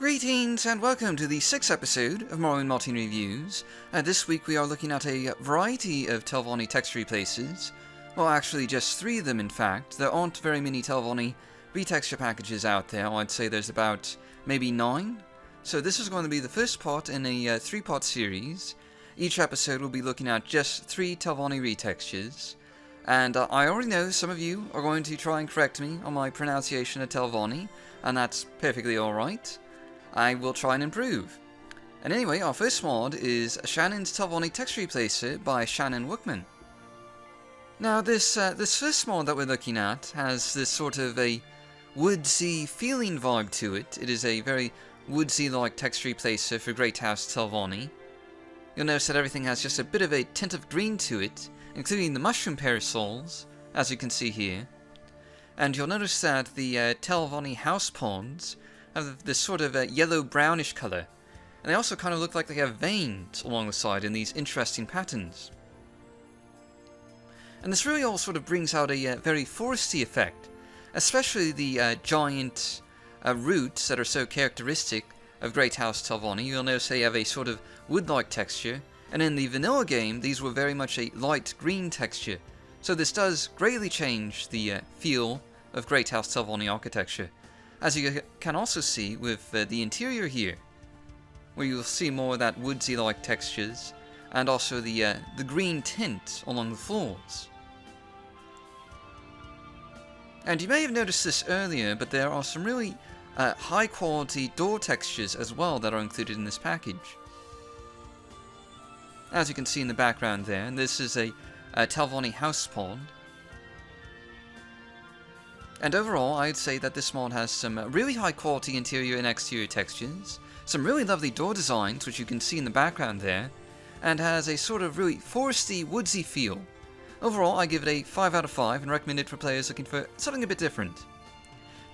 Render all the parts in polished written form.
Greetings and welcome to the 6th episode of Morrowind Modding Reviews. This week we are looking at a variety of Telvanni text replaces. Well, actually just 3 of them in fact. There aren't very many Telvanni retexture packages out there. I'd say there's about maybe 9. So this is going to be the first part in a 3-part series. Each episode will be looking at just 3 Telvanni retextures. And I already know some of you are going to try and correct me on my pronunciation of Telvanni, and that's perfectly alright. I will try and improve. And anyway, our first mod is Shannon's Telvanni Text Replacer by Shannon Wookman. Now this first mod that we're looking at has this sort of a woodsy feeling vibe to it. It is a very woodsy-like text replacer for Great House Telvanni. You'll notice that everything has just a bit of a tint of green to it, including the mushroom parasols, as you can see here. And you'll notice that the Telvanni house ponds have this sort of yellow-brownish colour, and they also kind of look like they have veins along the side in these interesting patterns. And this really all sort of brings out a very foresty effect, especially the giant roots that are so characteristic of Great House Telvanni. You'll notice they have a sort of wood-like texture, and in the vanilla game these were very much a light green texture, so this does greatly change the feel of Great House Telvanni architecture. As you can also see with the interior here, where you'll see more of that woodsy-like textures, and also the green tint along the floors. And you may have noticed this earlier, but there are some really high-quality door textures as well that are included in this package. As you can see in the background there, this is a Telvanni house pond. And overall, I'd say that this mod has some really high quality interior and exterior textures, some really lovely door designs, which you can see in the background there, and has a sort of really foresty, woodsy feel. Overall, I give it a 5 out of 5 and recommend it for players looking for something a bit different.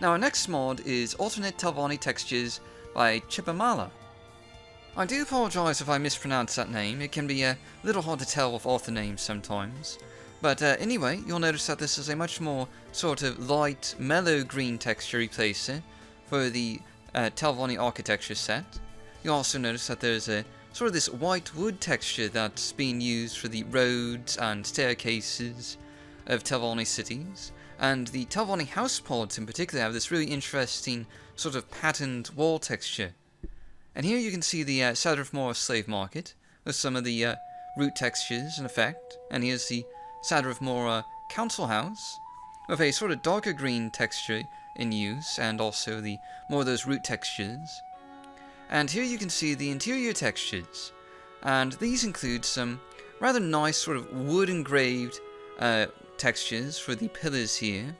Now our next mod is Alternate Telvanni Textures by Chipamala. I do apologise if I mispronounce that name. It can be a little hard to tell with author names sometimes. But anyway, you'll notice that this is a much more sort of light, mellow green texture replacer for the Telvanni architecture set. You'll also notice that there's a sort of this white wood texture that's being used for the roads and staircases of Telvanni cities. And the Telvanni house pods in particular have this really interesting sort of patterned wall texture. And here you can see the Sadrith Mora slave market with some of the root textures in effect. And here's the Sadrith Mora council house with a sort of darker green texture in use, and also the more of those root textures. And here you can see the interior textures, and these include some rather nice sort of wood engraved textures for the pillars here,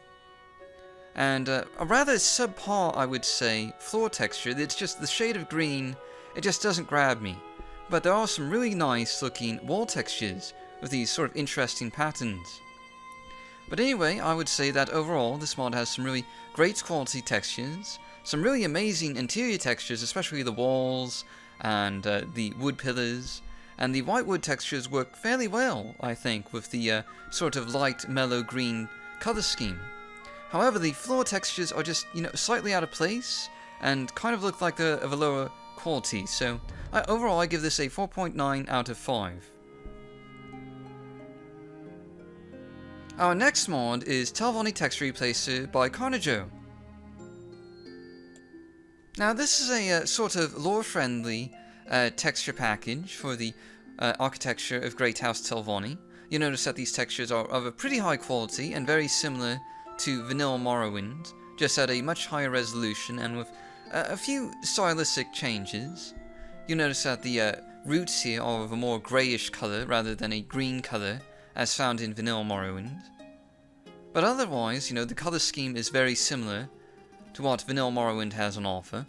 and a rather subpar, I would say, floor texture. It's just the shade of green, it just doesn't grab me. But there are some really nice looking wall textures with these sort of interesting patterns. But anyway, I would say that overall this mod has some really great quality textures, some really amazing interior textures, especially the walls and the wood pillars, and the white wood textures work fairly well, I think, with the sort of light mellow green color scheme. However, the floor textures are just, slightly out of place and kind of look like they're of a lower quality, so overall I give this a 4.9 out of 5. Our next mod is Telvanni Text Replacer by Carnajo. Now this is a sort of lore-friendly texture package for the architecture of Great House Telvanni. You notice that these textures are of a pretty high quality and very similar to vanilla Morrowind, just at a much higher resolution and with a few stylistic changes. You notice that the roots here are of a more greyish colour rather than a green colour, as found in vanilla Morrowind. But otherwise, the colour scheme is very similar to what vanilla Morrowind has on offer.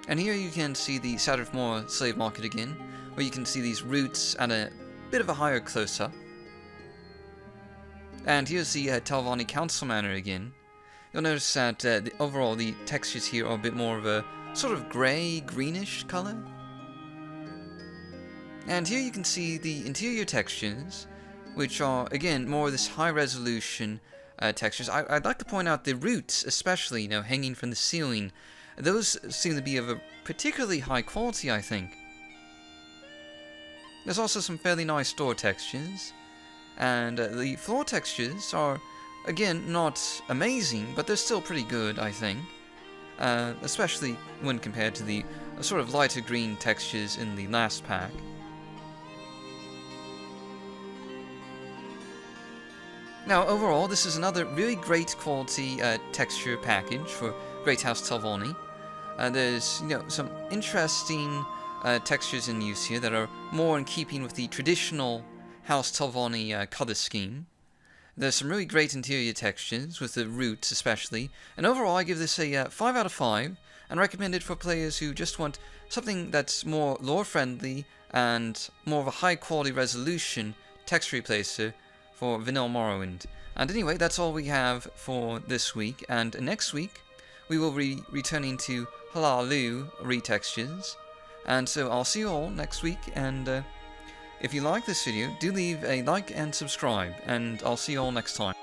And here you can see the Sadrith Mora slave market again, where you can see these roots at a bit of a higher close-up. And here's the Telvanni Council Manor again. You'll notice that overall the textures here are a bit more of a sort of grey, greenish colour. And here you can see the interior textures, which are, again, more of this high-resolution textures. I'd like to point out the roots, especially, hanging from the ceiling, Those seem to be of a particularly high quality, I think. There's also some fairly nice door textures, and the floor textures are, again, not amazing, but they're still pretty good, I think. Especially when compared to the sort of lighter green textures in the last pack. Now, overall, this is another really great quality texture package for Great House Telvanni. There's, some interesting textures in use here that are more in keeping with the traditional House Telvanni color scheme. There's some really great interior textures, with the roots especially, and overall I give this a 5 out of 5, and recommend it for players who just want something that's more lore-friendly and more of a high-quality resolution texture replacer for vanilla Morrowind. And anyway, that's all we have for this week, and next week we will be returning to Halalu Retextures, and so I'll see you all next week, and if you like this video, do leave a like and subscribe, and I'll see you all next time.